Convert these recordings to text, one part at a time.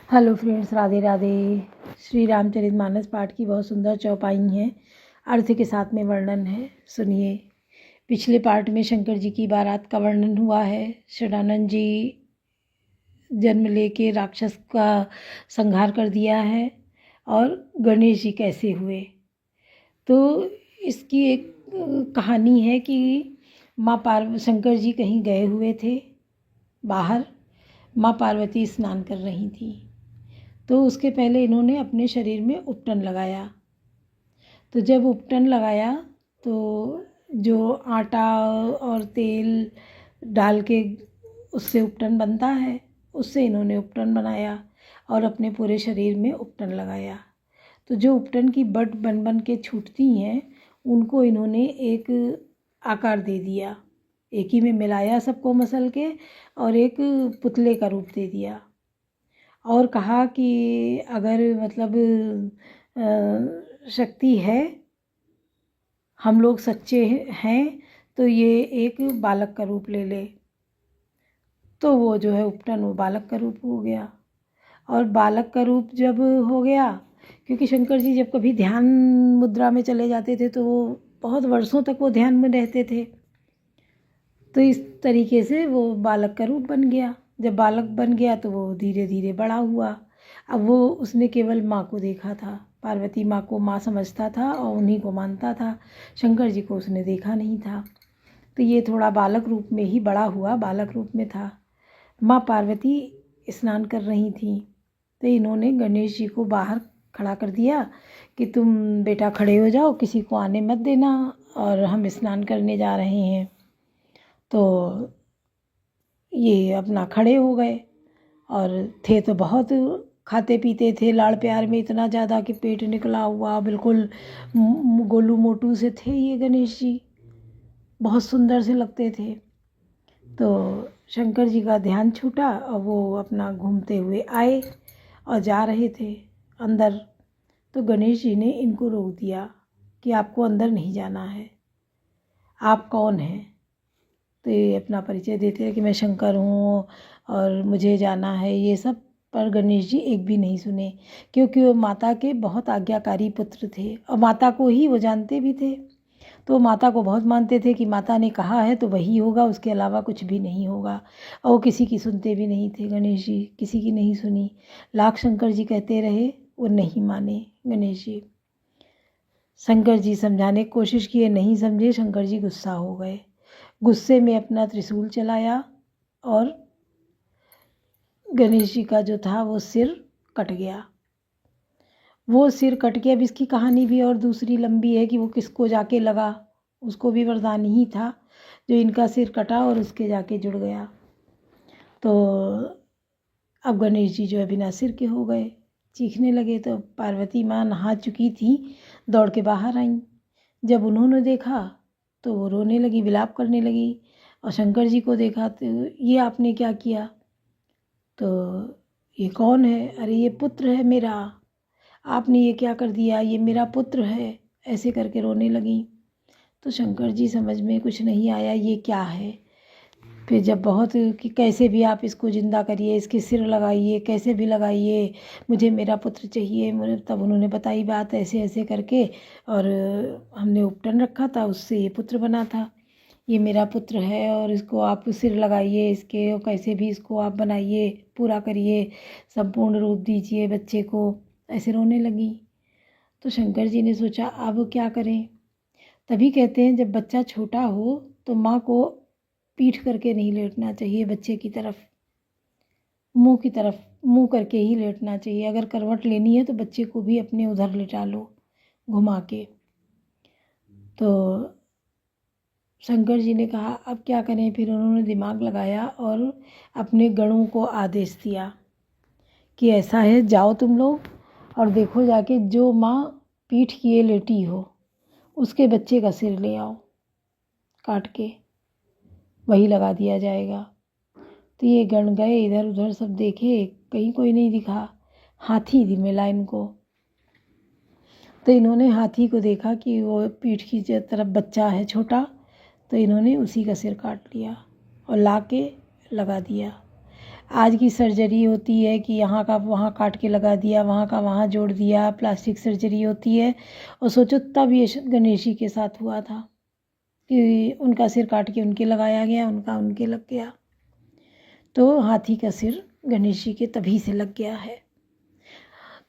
Hello friends, Radhe Radhe. Shri Ramcharitmanas पाठ की बहुत सुंदर चौपाई है। अर्थ के साथ में वर्णन है, सुनिए। पिछले पाठ में शंकर जी की बारात का वर्णन हुआ है। षडानंद जी जन्म लेके राक्षस का संहार कर दिया है और गणेश जी कैसे हुए। तो इसकी एक कहानी है कि शंकर जी कहीं गए हुए थे बाहर। माँ पार्वती स्नान कर रही थी, तो उसके पहले इन्होंने अपने शरीर में उपटन लगाया। तो जब उपटन लगाया तो जो आटा और तेल डाल के उससे उपटन बनता है, उससे इन्होंने उपटन बनाया और अपने पूरे शरीर में उपटन लगाया। तो जो उपटन की बट बन बन के छूटती हैं, उनको इन्होंने एक आकार दे दिया, एक ही में मिलाया सबको मसल के, और एक पुतले का रूप दे दिया। और कहा कि अगर मतलब शक्ति है, हम लोग सच्चे हैं, तो ये एक बालक का रूप ले ले। तो वो जो है उपटन, वो बालक का रूप हो गया। और बालक का रूप जब हो गया, क्योंकि शंकर जी जब कभी ध्यान मुद्रा में चले जाते थे तो वो बहुत वर्षों तक वो ध्यान में रहते थे। तो इस तरीके से वो बालक का रूप बन गया। जब बालक बन गया तो वो धीरे धीरे बड़ा हुआ। अब वो उसने केवल माँ को देखा था, पार्वती माँ को माँ समझता था और उन्हीं को मानता था। शंकर जी को उसने देखा नहीं था। तो ये थोड़ा बालक रूप में ही बड़ा हुआ, बालक रूप में था। माँ पार्वती स्नान कर रही थी, तो इन्होंने गणेश जी को बाहर खड़ा कर दिया कि तुम बेटा खड़े हो जाओ, किसी को आने मत देना, और हम स्नान करने जा रहे हैं। तो ये अपना खड़े हो गए, और थे तो बहुत खाते पीते थे, लाड़ प्यार में इतना ज़्यादा कि पेट निकला हुआ, बिल्कुल गोलू मोटू से थे ये गणेश जी, बहुत सुंदर से लगते थे। तो शंकर जी का ध्यान छूटा और वो अपना घूमते हुए आए और जा रहे थे अंदर। तो गणेश जी ने इनको रोक दिया कि आपको अंदर नहीं जाना है, आप कौन हैं। तो ये अपना परिचय देते हैं कि मैं शंकर हूँ और मुझे जाना है, ये सब। पर गणेश जी एक भी नहीं सुने, क्योंकि वो माता के बहुत आज्ञाकारी पुत्र थे और माता को ही वो जानते भी थे। तो माता को बहुत मानते थे कि माता ने कहा है तो वही होगा, उसके अलावा कुछ भी नहीं होगा। और वो किसी की सुनते भी नहीं थे। गणेश जी किसी की नहीं सुनी। लाख शंकर जी कहते रहे, वो नहीं माने गणेश जी। शंकर जी समझाने की कोशिश किए, नहीं समझे। शंकर जी गुस्सा हो गए। गुस्से में अपना त्रिशूल चलाया और गणेश जी का जो था वो सिर कट गया। वो सिर कट गया। अब इसकी कहानी भी और दूसरी लंबी है कि वो किसको जाके लगा, उसको भी वरदान ही था, जो इनका सिर कटा और उसके जाके जुड़ गया। तो अब गणेश जी जो है बिना सिर के हो गए, चीखने लगे। तो पार्वती माँ नहा चुकी थी, दौड़ के बाहर आईं। जब उन्होंने देखा तो वो रोने लगी, विलाप करने लगी। और शंकर जी को देखा तो ये आपने क्या किया। तो ये कौन है, अरे ये पुत्र है मेरा, आपने ये क्या कर दिया, ये मेरा पुत्र है, ऐसे करके रोने लगी। तो शंकर जी समझ में कुछ नहीं आया ये क्या है। फिर जब बहुत कि कैसे भी आप इसको ज़िंदा करिए, इसके सिर लगाइए, कैसे भी लगाइए, मुझे मेरा पुत्र चाहिए। मुझे तब उन्होंने बताई बात ऐसे ऐसे करके, और हमने उपटन रखा था, उससे ये पुत्र बना था। ये मेरा पुत्र है और इसको आप सिर लगाइए इसके, और कैसे भी इसको आप बनाइए, पूरा करिए, संपूर्ण रूप दीजिए बच्चे को। ऐसे रोने लगी। तो शंकर जी ने सोचा अब क्या करें। तभी कहते हैं जब बच्चा छोटा हो तो माँ को पीठ करके नहीं लेटना चाहिए, बच्चे की तरफ, मुंह की तरफ मुंह करके ही लेटना चाहिए। अगर करवट लेनी है तो बच्चे को भी अपने उधर लेटा लो घुमा के। तो शंकर जी ने कहा अब क्या करें। फिर उन्होंने दिमाग लगाया और अपने गणों को आदेश दिया कि ऐसा है, जाओ तुम लोग और देखो जाके जो माँ पीठ किए लेटी हो उसके बच्चे का सिर ले आओ, काट के वही लगा दिया जाएगा। तो ये गण गए इधर उधर, सब देखे, कहीं कोई नहीं दिखा। हाथी मिला इनको। तो इन्होंने हाथी को देखा कि वो पीठ की तरफ बच्चा है छोटा, तो इन्होंने उसी का सिर काट लिया और ला के लगा दिया। आज की सर्जरी होती है कि यहाँ का वहाँ काट के लगा दिया, वहाँ का वहाँ जोड़ दिया, प्लास्टिक सर्जरी होती है। और सोचो तब ये गणेश जी के साथ हुआ था कि उनका सिर काट के उनके लगाया गया, उनका उनके लग गया। तो हाथी का सिर गणेश जी के तभी से लग गया है।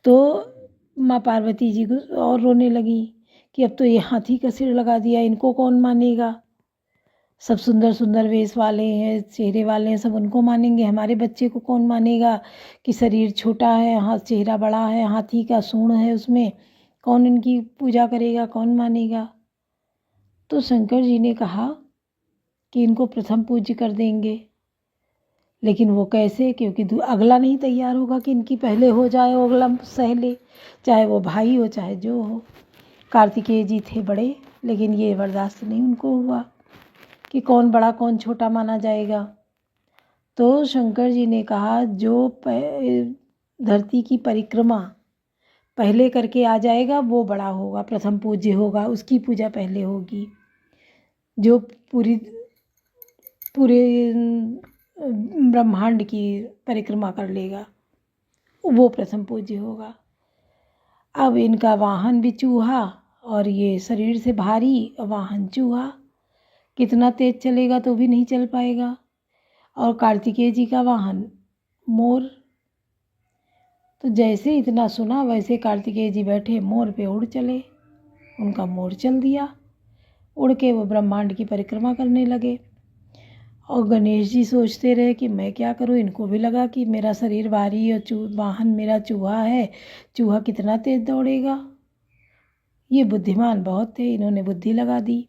तो माँ पार्वती जी को और रोने लगी कि अब तो ये हाथी का सिर लगा दिया, इनको कौन मानेगा। सब सुंदर सुंदर वेश वाले हैं, चेहरे वाले हैं, सब उनको मानेंगे, हमारे बच्चे को कौन मानेगा कि शरीर छोटा है, हाथ चेहरा बड़ा है, हाथी का सूंड है उसमें, कौन इनकी पूजा करेगा, कौन मानेगा। तो शंकर जी ने कहा कि इनको प्रथम पूज्य कर देंगे। लेकिन वो कैसे, क्योंकि अगला नहीं तैयार होगा कि इनकी पहले हो जाए, अगला सह ले, चाहे वो भाई हो चाहे जो हो। कार्तिकेय जी थे बड़े, लेकिन ये बर्दाश्त नहीं उनको हुआ कि कौन बड़ा कौन छोटा माना जाएगा। तो शंकर जी ने कहा जो धरती की परिक्रमा पहले करके आ जाएगा वो बड़ा होगा, प्रथम पूज्य होगा, उसकी पूजा पहले होगी। जो पूरे ब्रह्मांड की परिक्रमा कर लेगा वो प्रथम पूज्य होगा। अब इनका वाहन भी चूहा और ये शरीर से भारी वाहन चूहा, कितना तेज चलेगा तो भी नहीं चल पाएगा। और कार्तिकेय जी का वाहन मोर। तो जैसे इतना सुना वैसे कार्तिकेय जी बैठे मोर पे उड़ चले, उनका मोर चल दिया, उड़ के वो ब्रह्मांड की परिक्रमा करने लगे। और गणेश जी सोचते रहे कि मैं क्या करूं, इनको भी लगा कि मेरा शरीर भारी और वाहन मेरा चूहा है, चूहा कितना तेज दौड़ेगा। ये बुद्धिमान बहुत थे, इन्होंने बुद्धि लगा दी।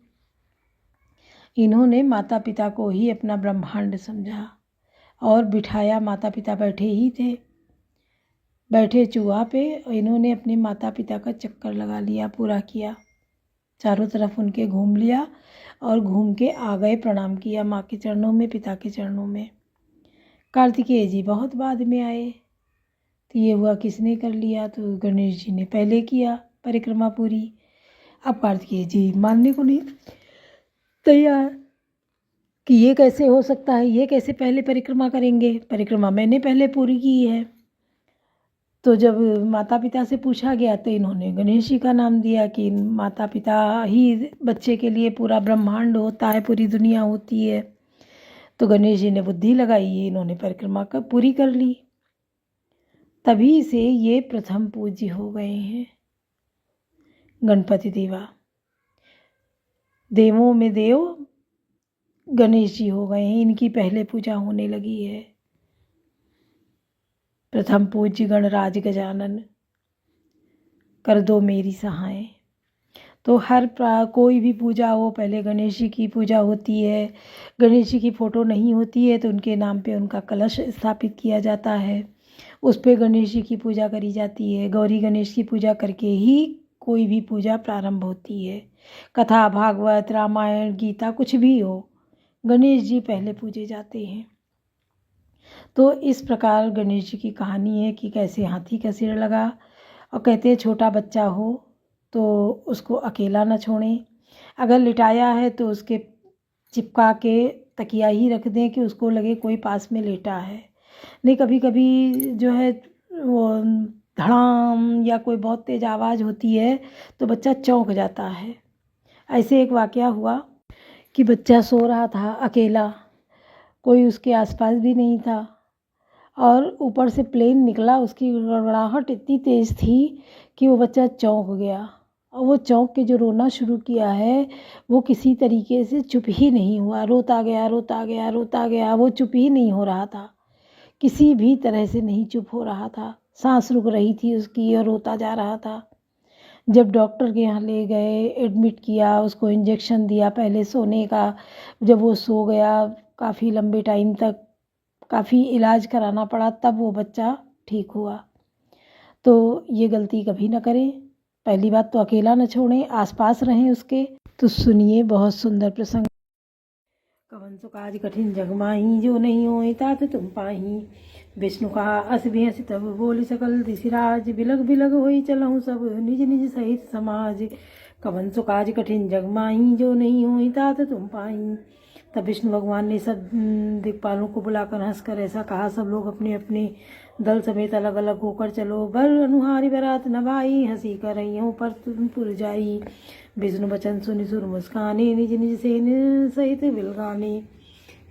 इन्होंने माता पिता को ही अपना ब्रह्मांड समझा और बिठाया, माता पिता बैठे ही थे, बैठे चूहा पे, और इन्होंने अपने माता पिता का चक्कर लगा लिया, पूरा किया, चारों तरफ उनके घूम लिया और घूम के आ गए, प्रणाम किया माँ के चरणों में, पिता के चरणों में। कार्तिकेय जी बहुत बाद में आए। तो ये हुआ किसने कर लिया, तो गणेश जी ने पहले किया परिक्रमा पूरी। अब कार्तिकेय जी मानने को नहीं तैयार कि ये कैसे हो सकता है, ये कैसे पहले परिक्रमा करेंगे, परिक्रमा मैंने पहले पूरी की है। तो जब माता पिता से पूछा गया तो इन्होंने गणेश जी का नाम दिया कि माता पिता ही बच्चे के लिए पूरा ब्रह्मांड होता है, पूरी दुनिया होती है। तो गणेश जी ने बुद्धि लगाई, इन्होंने परिक्रमा पूरी कर ली। तभी से ये प्रथम पूज्य हो गए हैं। गणपति देवा, देवों में देव गणेश जी हो गए हैं, इनकी पहले पूजा होने लगी है। प्रथम पूज्य गणराज गजानन, कर दो मेरी सहाय। तो हर कोई भी पूजा हो पहले गणेश जी की पूजा होती है। गणेश जी की फ़ोटो नहीं होती है तो उनके नाम पे उनका कलश स्थापित किया जाता है, उस पे गणेश जी की पूजा करी जाती है। गौरी गणेश की पूजा करके ही कोई भी पूजा प्रारंभ होती है। कथा, भागवत, रामायण, गीता कुछ भी हो, गणेश जी पहले पूजे जाते हैं। तो इस प्रकार गणेश जी की कहानी है कि कैसे हाथी का सिर लगा। और कहते हैं छोटा बच्चा हो तो उसको अकेला न छोड़ें, अगर लिटाया है तो उसके चिपका के तकिया ही रख दें कि उसको लगे कोई पास में लेटा है। नहीं, कभी कभी जो है वो धड़ाम या कोई बहुत तेज़ आवाज़ होती है तो बच्चा चौंक जाता है। ऐसे एक वाक़या हुआ कि बच्चा सो रहा था अकेला, कोई उसके आसपास भी नहीं था, और ऊपर से प्लेन निकला, उसकी गड़गड़ाहट इतनी तेज़ थी कि वो बच्चा चौंक गया। और वो चौंक के जो रोना शुरू किया है वो किसी तरीके से चुप ही नहीं हुआ, रोता गया रोता गया रोता गया, वो चुप ही नहीं हो रहा था, किसी भी तरह से नहीं चुप हो रहा था, सांस रुक रही थी उसकी और रोता जा रहा था। जब डॉक्टर के यहाँ ले गए, एडमिट किया, उसको इंजेक्शन दिया पहले सोने का, जब वो सो गया काफ़ी लंबे टाइम तक, काफ़ी इलाज कराना पड़ा, तब वो बच्चा ठीक हुआ। तो ये गलती कभी ना करें। पहली बात तो अकेला न छोड़ें, आसपास रहें उसके। तो सुनिए बहुत सुंदर प्रसंग। कवन सो काज कठिन जग माही, जो नहीं होए तात तुम पाही। विष्णु कहा अस भी हंस तब बोल सकल दिशिराज, बिलग बिलग होई चलहु सब निज निज सहित समाज। कवन सो काज कठिन जग माही, जो नहीं होई तात तुम पाही। तब विष्णु भगवान ने सब दिक्पालों को बुलाकर हंसकर ऐसा कहा, सब लोग अपने अपने दल समेत अलग अलग होकर चलो। बर अनुहारी बरात नभाई, हंसी कर रही पर तुम पुर जाई। विष्णु वचन सुनि सुर मुस्काने, निज निज सेन सहित बिलगाने।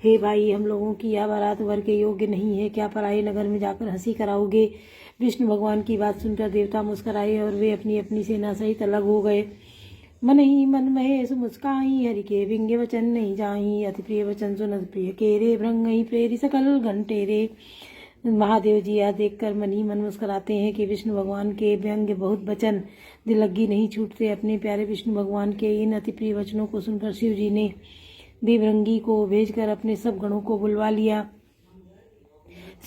हे भाई, हम लोगों की यह बारात वर के योग्य नहीं है, क्या पराये नगर में जाकर हंसी कराओगे। विष्णु भगवान की बात सुनकर देवता मुस्कुराए और वे अपनी अपनी सेना सहित अलग हो गए। मन ही मन महेश मुस्काई, हरि के विंग्य वचन नहीं जाई। अति प्रिय वचन सुनत प्रिय के रे, भृंगई प्रेरी सकल घंटे रे। महादेव जी यह देखकर मन ही मन मुस्कुराते हैं कि विष्णु भगवान के व्यंग्य बहुत वचन दिलग्गी नहीं छूटते। अपने प्यारे विष्णु भगवान के इन अति प्रिय वचनों को सुनकर शिव जी ने देवरंगी को भेजकर अपने सब गणों को बुलवा लिया।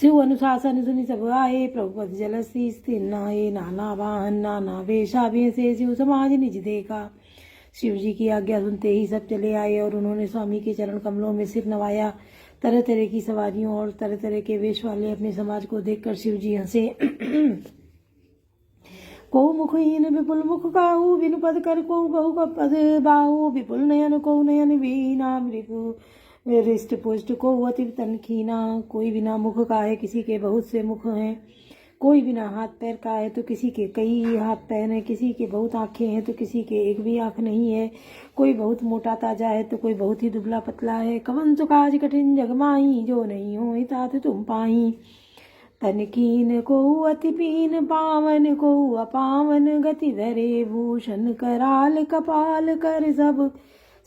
शिव अनुशासन सुनि सब आए, प्रभुपद जलसी स्थिर नाये। नाना वाहन नाना वेशा से शिव समाज निज देखा। शिव जी की आज्ञा सुनते ही सब चले आए और उन्होंने स्वामी के चरण कमलों में सिर नवाया। तरह तरह की सवारियों और तरह तरह के वेश वाले अपने समाज को देखकर शिव जी हंसे। को मुखहीन विपुल मुख काहू, बिनु पद कर को बहु का पद बाहू। विपुल नयन को नयन बीना, मृगु रिष्ट पुष्ट को अति तन खीना। कोई बिना मुख का है, किसी के बहुत से मुख हैं। कोई बिना हाथ पैर का है तो किसी के कई हाथ पैर हैं। किसी के बहुत आँखें हैं तो किसी के एक भी आँख नहीं है। कोई बहुत मोटा ताजा है तो कोई बहुत ही दुबला पतला है। कवन सो काज कठिन जग माही, जो नहीं हो तात तुम पाही। तन कीन को अति पीन, पावन को अपावन। गति धरे भूषण कराल, कपाल कर सब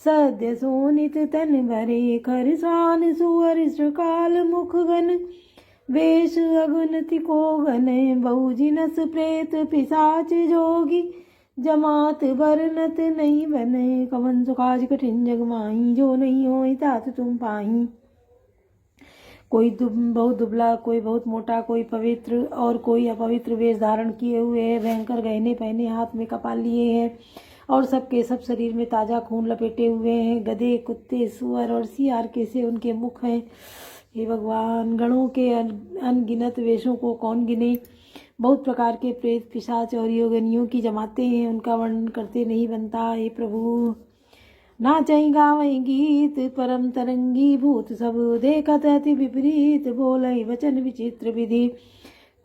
सद्य सोनित तन भरे। खर सान सुअर श्रकाल, मुख गन वेश अगुनति को गने। बहु जिनस प्रेत पिशाच जोगी, जमात बरनत नहीं बने। कवन सो काज कठिन जग माही, जो नहीं होई तात तुम पाही। कोई बहुत दुबला, कोई बहुत मोटा, कोई पवित्र और कोई अपवित्र वेश धारण किए हुए है। भयंकर गहने पहने, हाथ में कपाल लिए हैं और सबके सब शरीर में ताजा खून लपेटे हुए हैं। गधे, कुत्ते, सुअर और सियार के से उनके मुख हैं। हे भगवान, गणों के अनगिनत वेशों को कौन गिने। बहुत प्रकार के प्रेत, पिशाच और योगिनियों की जमाते हैं, उनका वर्णन करते नहीं बनता। हे प्रभु, नाचई गावई गीत, परम तरंगी भूत सब। देखत अति विपरीत, बोलई वचन विचित्र विधि।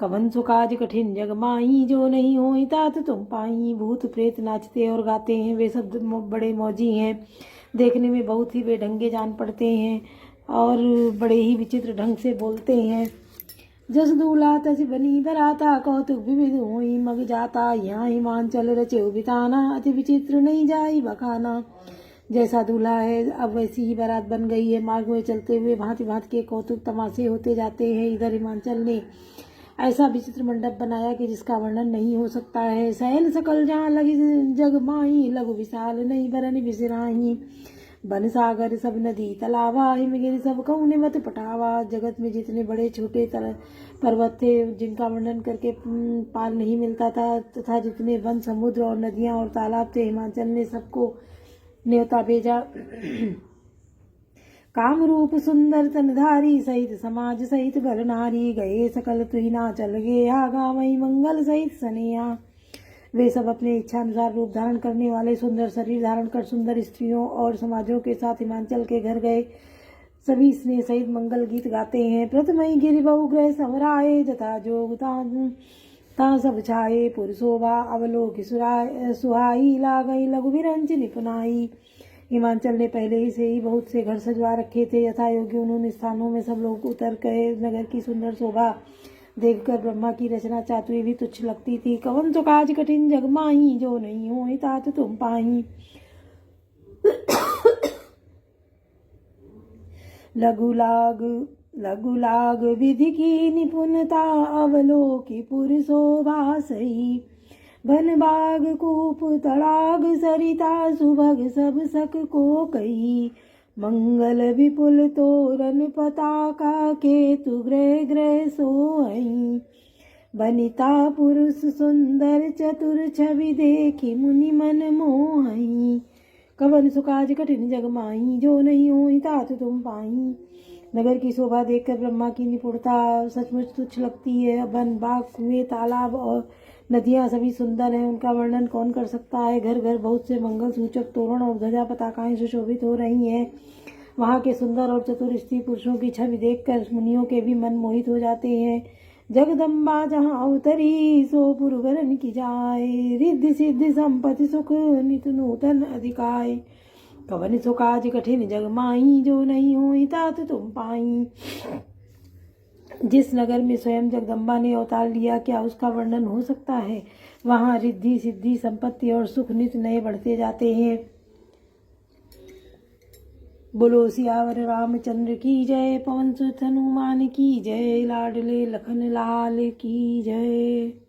कवन सो काज कठिन जग माही, जो नहीं होई तात तुम पाई। भूत प्रेत नाचते और गाते हैं, वे सब बड़े मौजी हैं। देखने में बहुत ही बेढंगे जान पड़ते हैं और बड़े ही विचित्र ढंग से बोलते हैं। जस दूल्हा तस बनी बराता, कौतुक विविध होई मग जाता। यहाँ हिमांचल रचे बिताना, अति विचित्र नहीं जाई बखाना। जैसा दूल्हा है अब वैसी ही बारात बन गई है। मार्ग में चलते हुए भांति भांति के कौतुक तमाशे होते जाते हैं। इधर हिमांचल ने ऐसा विचित्र मंडप बनाया कि जिसका वर्णन नहीं हो सकता है। सैल सकल जहाँ लगी जग माही, लघु विशाल नहीं बरन विसराही। बन सागर सब नदी तलावा, हिमगिरि सब कौने मत पटावा। जगत में जितने बड़े छोटे पर्वत थे जिनका वर्णन करके पार नहीं मिलता था, तथा जितने वन, समुद्र और नदियां और तालाब थे, हिमाचल ने सबको न्योता भेजा। काम रूप सुंदर तनधारी, सहित समाज सहित बर नारी। गए सकल तुही ना चल गे, आगा वही मंगल सहित सनेहा। वे सब अपने इच्छा अनुसार रूप धारण करने वाले सुंदर शरीर धारण कर सुंदर स्त्रियों और समाजों के साथ हिमांचल के घर गए। सभी स्नेह सहित मंगल गीत गाते हैं। प्रथमई गिरि बहु ग्रह समराए, जथा जोग ता सब छाए। पुर शोभा अवलोक सुहाई, लागई लघु विरंच निपुनाई। हिमांचल ने पहले ही से ही बहुत से घर सजवा रखे थे। यथा योग्य उन्होंने स्थानों में सब लोग उतर गए। नगर की सुंदर शोभा देखकर ब्रह्मा की रचना चातुरी भी तुच्छ लगती थी। कवन सो काज कठिन जग माही, जो नहीं होई तात तुम पाही। लघु लाग विधि की निपुणता, अवलोकी पुर शोभा सही। बन बाग कूप तड़ाग सरिता, सुभग सब सक को कही। मंगल विपुल तोरण पताका, केतु ग्रह ग्रह सोहई। बनिता पुरुष सुंदर चतुर, छवि देखी मुनि मन मोहई। कवन सो काज कठिन जग माही, जो नहीं होई तात तुम पाई। नगर की शोभा देखकर ब्रह्मा की निपुणता सचमुच तुच्छ लगती है। वन, बाग, कुएं, तालाब और नदियाँ सभी सुंदर हैं, उनका वर्णन कौन कर सकता है। घर घर बहुत से मंगल सूचक तोरण और ध्वजा पताकाएं सुशोभित हो रही हैं। वहाँ के सुंदर और चतुर स्त्री पुरुषों की छवि देखकर मुनियों के भी मन मोहित हो जाते हैं। जगदम्बा जहाँ अवतरी सो पुरवरन की जाए, रिद्धि सिद्धि संपत्ति सुख नित नूतन अधिकाय। कवन सो काज कठिन जग माही, जो नहीं होई तात तुम पाई। जिस नगर में स्वयं जगदम्बा ने अवतार लिया, क्या उसका वर्णन हो सकता है। वहाँ रिद्धि सिद्धि संपत्ति और सुख नित नए बढ़ते जाते हैं। बोलो सियावर रामचंद्र की जय, पवन सुत हनुमान की जय, लाडले लखन लाल की जय।